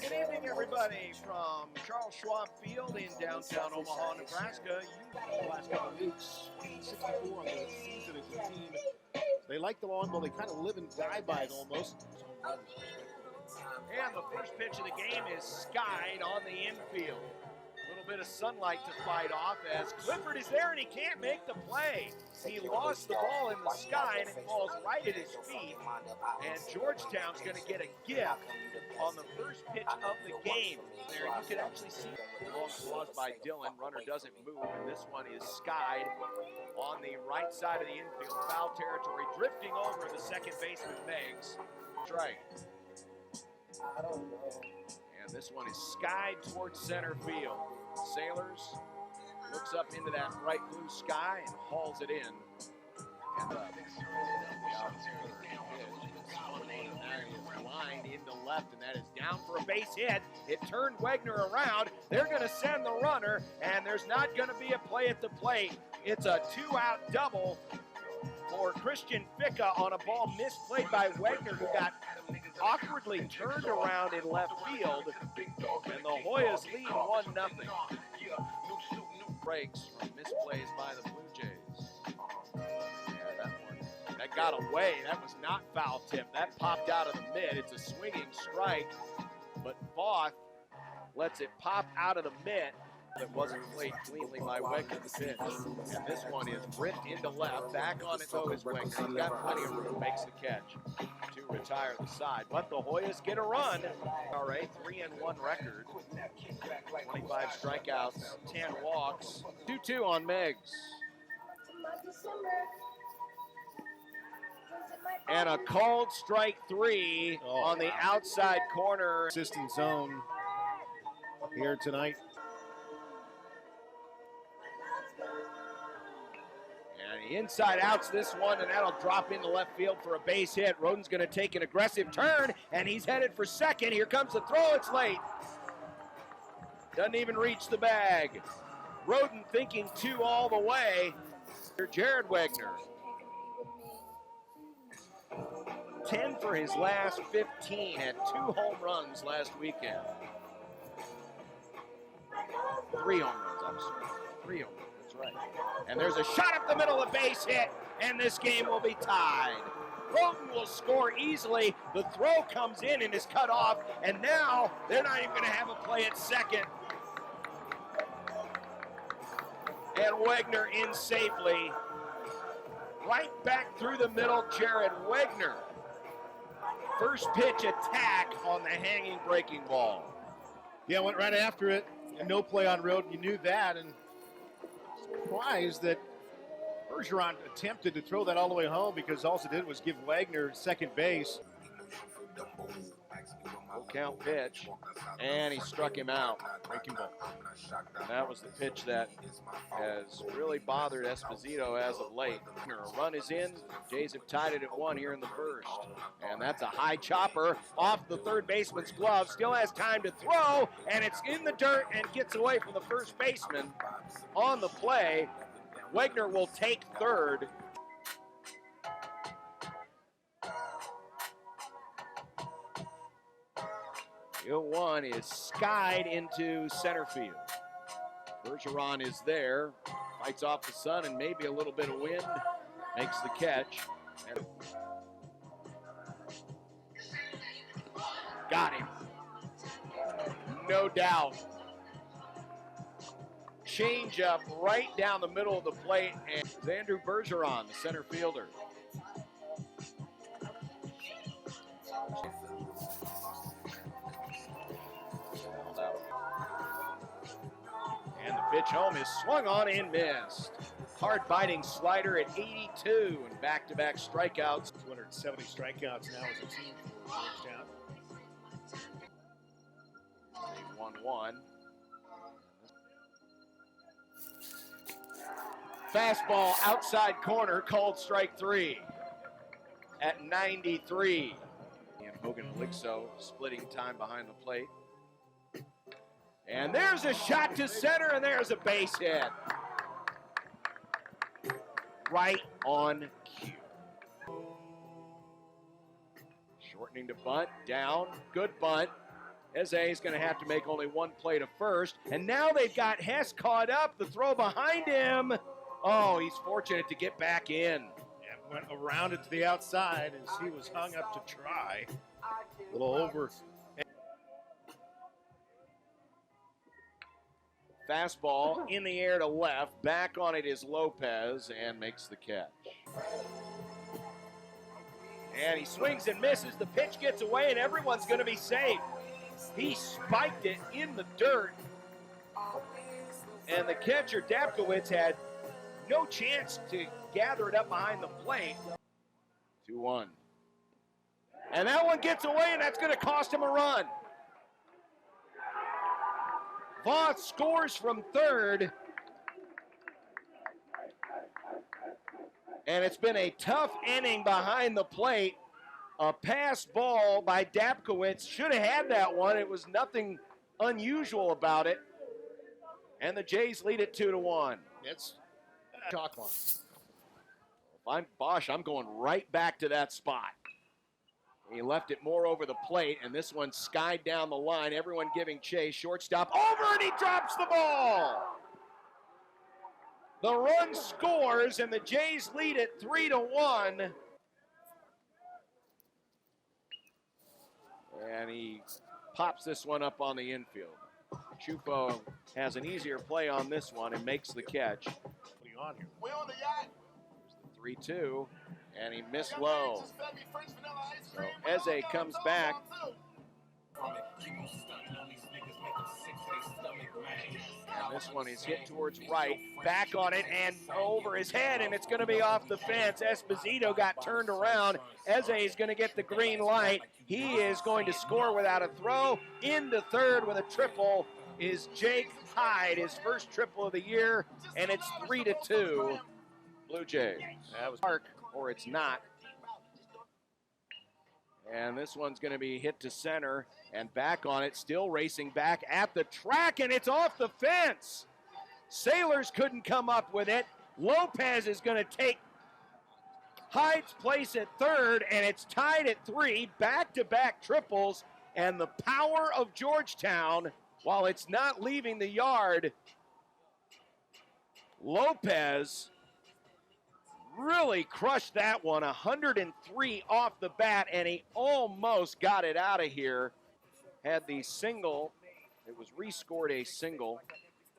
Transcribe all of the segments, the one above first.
Good evening, everybody, from Charles Schwab Field in downtown Omaha, Nebraska. The last couple of weeks, 64 on the season as a team. They like the long ball. They kind of live and die by it almost. And the first pitch of the game is skied on the infield. A little bit of sunlight to fight off as Clifford is there and he can't make the play. He lost the ball in the sky and it falls right at his feet. And Georgetown's going to get a gift on the first pitch of the game. There, you can actually see long claws by Dillon. Runner doesn't move, and this one is skied on the right side of the infield. Foul territory, drifting over the second baseman Meggs. Strike. And this one is skied towards center field. Sailors looks up into that bright blue sky and hauls it in. And line into left, and that is down for a base hit. It turned Wegner around. They're going to send the runner, and there's not going to be a play at the plate. It's a two-out double for Christian Ficca on a ball misplayed by Wegner, who got awkwardly turned around in left field, and the Hoyas lead 1-0. Breaks from misplays by the Blue Jays. That got away. That was not foul tip. That popped out of the mid. It's a swinging strike, but Voth lets it pop out of the mid. That wasn't played cleanly by Wegner the pitch. And this one is ripped into left. Back on it though is Wegner. He's got plenty of room. Makes the catch to retire the side. But the Hoyas get a run. All right, 3-1 record. 25 strikeouts, 10 walks. 2-2 on Meggs. And a called strike 3 on the outside corner. Assistant zone here tonight. And the inside outs this one, and that'll drop into left field for a base hit. Roden's going to take an aggressive turn, and he's headed for second. Here comes the throw. It's late. Doesn't even reach the bag. Roden thinking 2 all the way. Jared Wegner. 10 for his last 15, had 2 home runs last weekend. 3 home runs, I'm sorry. 3 home runs, that's right. And there's a shot up the middle, a base hit, and this game will be tied. Roden will score easily. The throw comes in and is cut off, and now they're not even going to have a play at second. And Wegner in safely. Right back through the middle, Jared Wegner. First pitch attack on the hanging breaking ball. Yeah, went right after it. And no play on Roden. You knew that. And surprised that Bergeron attempted to throw that all the way home because all it did was give Wegner second base. Full count pitch, and he struck him out. Breaking ball. And that was the pitch that has really bothered Esposito as of late. A run is in. Jays have tied it at 1 here in the first. And that's a high chopper off the third baseman's glove. Still has time to throw, and it's in the dirt and gets away from the first baseman on the play. Wegner will take third. The 0-1 is skied into center field. Bergeron is there, fights off the sun and maybe a little bit of wind, makes the catch. And got him. No doubt. Change up right down the middle of the plate, and Andrew Bergeron, the center fielder. And the pitch home is swung on and missed. Hard-biting slider at 82 and back-to-back strikeouts. 270 strikeouts now as a team for Georgetown. 1-1. Fastball outside corner, called strike 3 at 93. And Hogan Blixo splitting time behind the plate. And there's a shot to center, and there's a base hit. Right on cue. Shortening to bunt, down, good bunt. Eze is going to have to make only one play to first. And now they've got Hess caught up. The throw behind him. Oh, he's fortunate to get back in. Yeah, went around it to the outside as he was hung up to try. A little over. Fastball in the air to left. Back on it is Lopez and makes the catch. And he swings and misses. The pitch gets away and everyone's going to be safe. He spiked it in the dirt. And the catcher, Dapkowitz, had no chance to gather it up behind the plate. 2-1. And that one gets away, and that's going to cost him a run. Voth scores from third. And it's been a tough inning behind the plate. A pass ball by Dapkowitz. Should have had that one. It was nothing unusual about it. And the Jays lead it 2-1. It's chalk line. If I'm Bosch, I'm going right back to that spot. He left it more over the plate, and this one skied down the line. Everyone giving chase. Shortstop over, and he drops the ball. The run scores, and the Jays lead it 3-1. And he pops this one up on the infield. Chufo has an easier play on this one and makes the catch. What are you on here? We on the yacht. Here's the 3-2, and he missed low. So Eze comes back. And this one is hit towards right, back on it and over his head, and it's going to be off the fence. Esposito got turned around. Eze is going to get the green light. He is going to score without a throw. Into third with a triple is Jake Hyde, his first triple of the year, and it's 3-2 Blue Jays. That was Park, or it's not. And this one's going to be hit to center and back on it, still racing back at the track, and it's off the fence. Sailors couldn't come up with it. Lopez is going to take Hyde's place at third, and it's tied at 3, back-to-back triples, and the power of Georgetown, while it's not leaving the yard, Lopez really crushed that one, 103 off the bat, and he almost got it out of here. Had the single, it was rescored a single,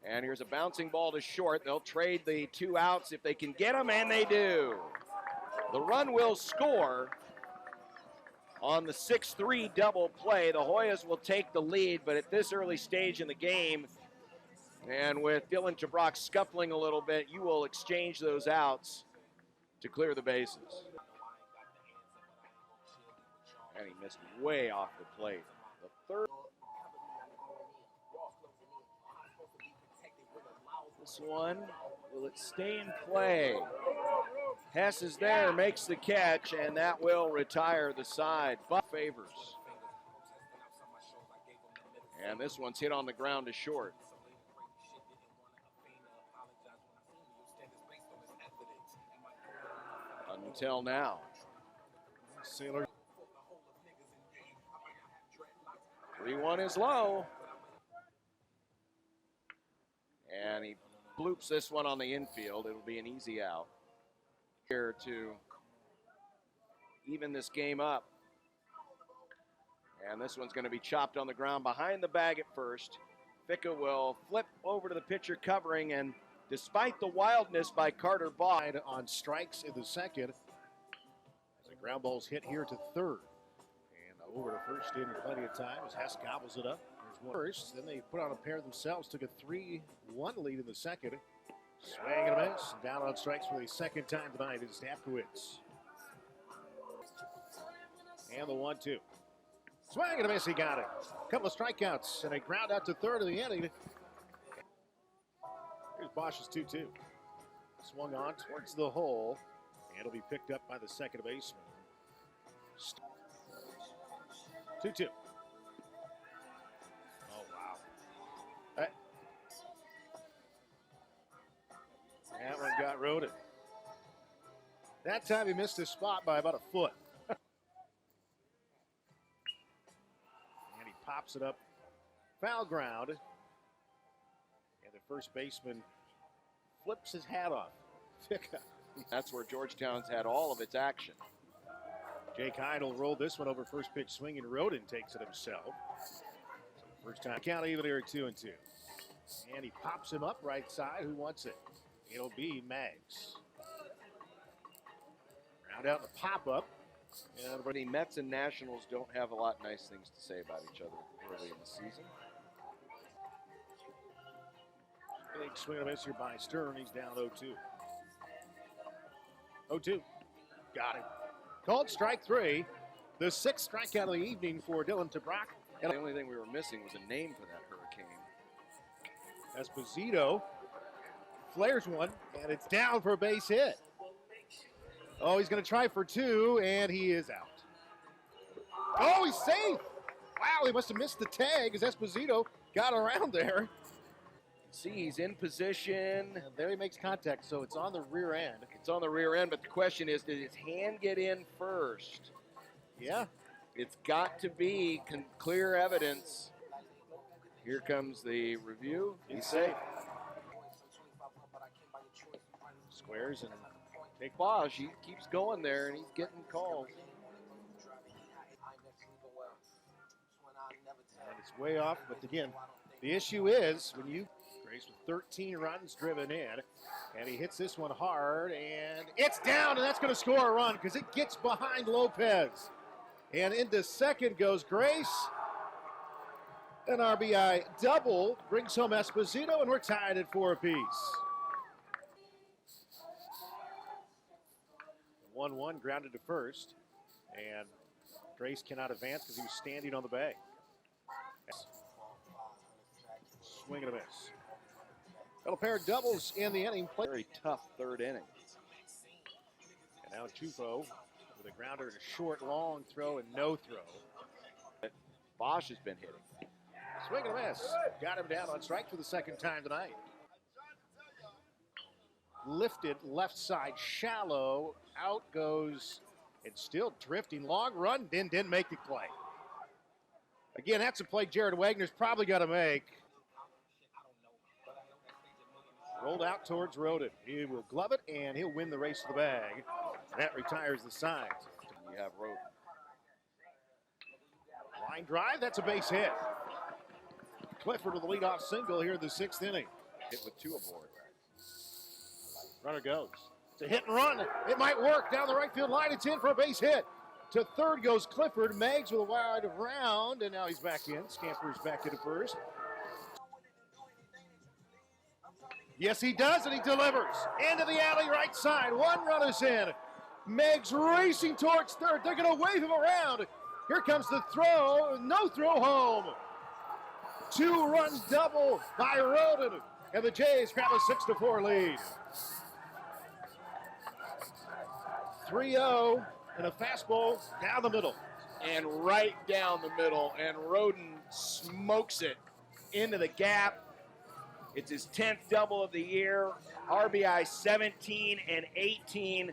and here's a bouncing ball to short. They'll trade the 2 outs if they can get them, and they do. The run will score on the 6-3 double play. The Hoyas will take the lead, but at this early stage in the game, and with Dylan Jabrock scuffling a little bit, you will exchange those outs to clear the bases. And he missed way off the plate. The third. This one, will it stay in play? Hess is there, makes the catch, and that will retire the side. But favors. And this one's hit on the ground to short. Until now. Sailor. 3-1 is low. And he bloops this one on the infield. It'll be an easy out. Here to even this game up. And this one's going to be chopped on the ground behind the bag at first. Ficca will flip over to the pitcher covering, and despite the wildness by Carter Baugh, On strikes in the second. As the ground ball's hit here to third. And over to first in plenty of time as Hess gobbles it up. There's one first. Then they put on a pair themselves. Took a 3-1 lead in the second. Swing and a miss. And down on strikes for the second time tonight is Dapkowitz. And the 1-2. Swing and a miss. He got it. A couple of strikeouts and a ground out to third of the inning. Here's Bosch's 2-2. Swung on towards the hole. And it'll be picked up by the second baseman. 2-2. Oh, wow. That one got roaded. That time he missed his spot by about a foot. And he pops it up. Foul ground. And the first baseman flips his hat off. That's where Georgetown's had all of its action. Jake Heidel rolled this one over first pitch swing, and Roden takes it himself. First time count even here at 2-2. And he pops him up right side. Who wants it? It'll be Maggs. Round out the pop-up. But the Mets and Nationals don't have a lot of nice things to say about each other early in the season. Big swing and a miss here by Stern. He's down 0-2. 0-2. Got him. Called strike 3. The 6th strikeout of the evening for Dylan Tabrak. And the only thing we were missing was a name for that hurricane. Esposito flares one, and it's down for a base hit. Oh, he's going to try for 2, and he is out. Oh, he's safe. Wow, he must have missed the tag as Esposito got around there. See, he's in position. And there he makes contact, so it's on the rear end. It's on the rear end, but the question is, did his hand get in first? Yeah. It's got to be clear evidence. Here comes the review. He's safe. Squares and Nick Bosch, he keeps going there, and he's getting calls. And it's way off, but again, the issue is when you Grace with 13 runs driven in, and he hits this one hard, and it's down, and that's going to score a run because it gets behind Lopez. And into second goes Grace. An RBI double brings home Esposito, and we're tied at 4 apiece. 1-1 grounded to first, and Grace cannot advance because he was standing on the bag. Swing and a miss. Got a pair of doubles in the inning. Very tough third inning. And now Chufo with a grounder and a short, long throw and no throw. Bosch has been hitting. Swing and a miss. Got him down on strike for the second time tonight. Lifted left side shallow. Out goes and still drifting. Long run, didn't make the play. Again, that's a play Jared Wagner's probably got to make. Rolled out towards Roden. He will glove it, and he'll win the race to the bag. That retires the side. You have Roden. Line drive, that's a base hit. Clifford with a leadoff single here in the 6th inning. Hit with 2 aboard. Runner goes. It's a hit and run. It might work down the right field line. It's in for a base hit. To third goes Clifford. Maggs with a wide round, and now he's back in. Scampers back into first. Yes, he does, and he delivers. Into the alley right side. 1 run is in. Maggs racing towards third. They're going to wave him around. Here comes the throw. No throw home. 2 runs double by Roden. And the Jays grab a 6-4 lead. 3-0 and a fastball down the middle. And right down the middle. And Roden smokes it into the gap. It's his 10th double of the year. RBI 17 and 18.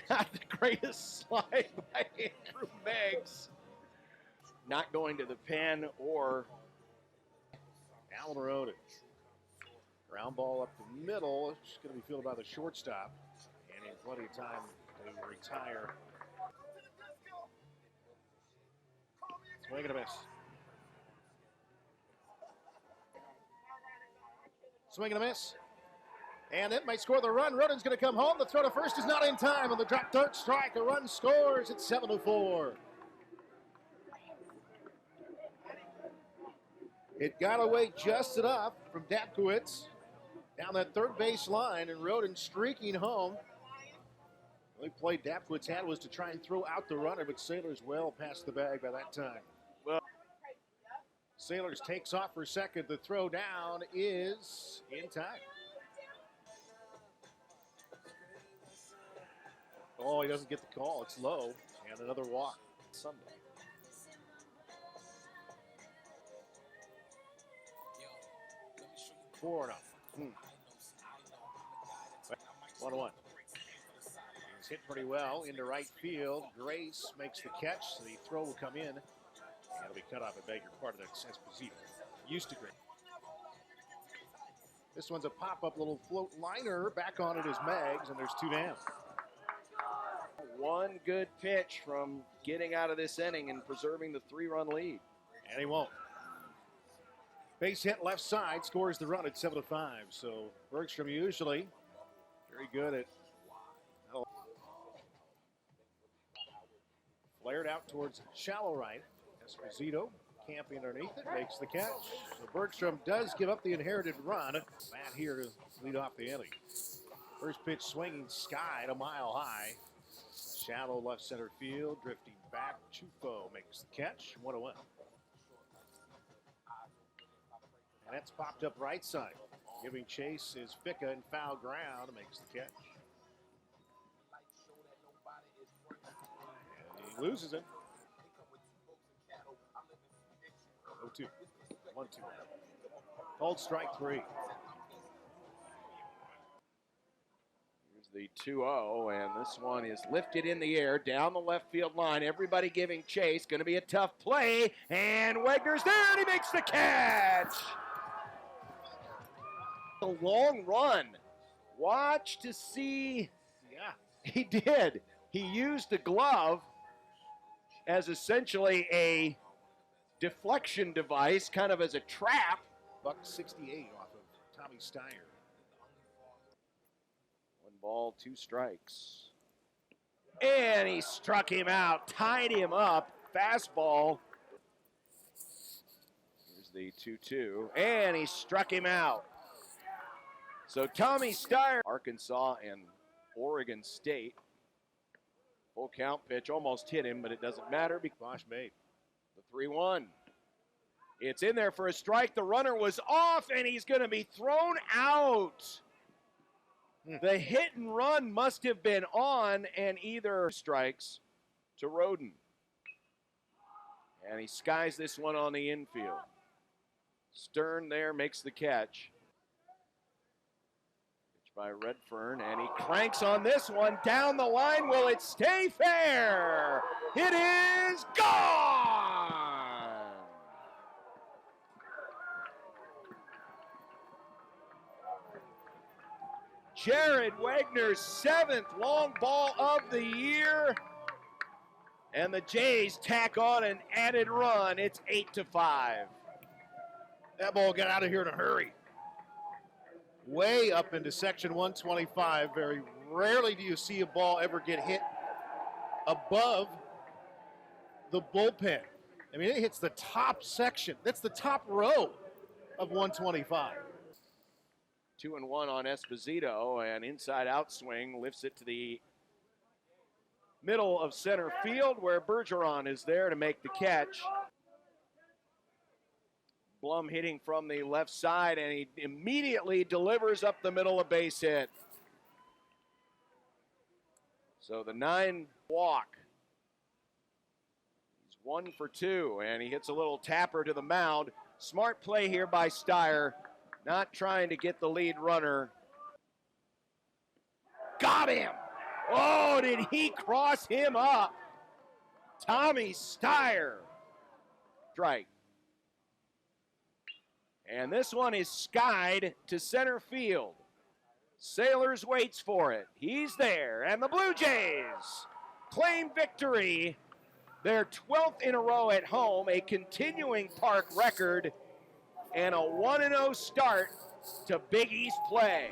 Not the greatest slide by Andrew Maggs. Not going to the pen or Alan Roden. Ground ball up the middle. It's going to be fielded by the shortstop. And in plenty of time to retire. Swing and a miss. Swing and a miss. And it might score the run. Roden's going to come home. The throw to first is not in time. On the drop third strike, a run scores. It's 7-4. It got away just enough from Dapkowitz down that third base line, and Roden streaking home. The only play Dapkowitz had was to try and throw out the runner, but Sailors well past the bag by that time. Well, Sailors takes off for second. The throw down is in time. Oh, he doesn't get the call. It's low, and another walk. Sunday. Four up. 1-1. He's hit pretty well into right field. Grace makes the catch. The throw will come in That'll be cut off at Baker, part of that Esposito. Used to great. This one's a pop-up little float liner. Back on it is Meggs, and there's 2 down. One good pitch from getting out of this inning and preserving the 3-run lead. And he won't. Base hit left side, scores the run at 7-5. So Bergstrom usually very good at flared out towards shallow right. Esposito camping underneath it, makes the catch. So Bergstrom does give up the inherited run. Matt here to lead off the inning. First pitch swinging, skied a mile high. Shallow left center field, drifting back. Chufo makes the catch, 1-1. And that's popped up right side. Giving chase is Ficca in foul ground, makes the catch. And he loses it. 0-2. 1-2. Called strike 3. The 2-0, and this one is lifted in the air down the left field line. Everybody giving chase. Going to be a tough play, and Wegner's there, and he makes the catch. A long run. Watch to see. Yeah, he did. He used the glove as essentially a deflection device, kind of as a trap. $168 off of Tommy Steyer. 1 ball, 2 strikes. And he struck him out, tied him up. Fastball. Here's the 2-2. And he struck him out. So Tommy Steyer, Arkansas and Oregon State. Full count pitch, almost hit him, but it doesn't matter because Bosch made. the 3-1. It's in there for a strike. The runner was off, and he's going to be thrown out. The hit and run must have been on, and either strikes to Roden. And he skies this one on the infield. Stern there makes the catch. Pitch by Redfern, and he cranks on this one down the line. Will it stay fair? It is gone! Jared Wegner's 7th long ball of the year. And the Jays tack on an added run. It's 8-5. That ball got out of here in a hurry. Way up into section 125. Very rarely do you see a ball ever get hit above the bullpen. I mean, it hits the top section. That's the top row of 125. 2-1 on Esposito, and inside out swing lifts it to the middle of center field where Bergeron is there to make the catch. Blum hitting from the left side, and he immediately delivers up the middle, a base hit. So the 9 walk. He's 1 for 2, and he hits a little tapper to the mound. Smart play here by Steyer, not trying to get the lead runner. Got him! Oh, did he cross him up? Tommy Steyer. Strike. And this one is skied to center field. Sailors waits for it. He's there, and the Blue Jays claim victory. Their 12th in a row at home, a continuing park record, and a 1-0 start to Big East play.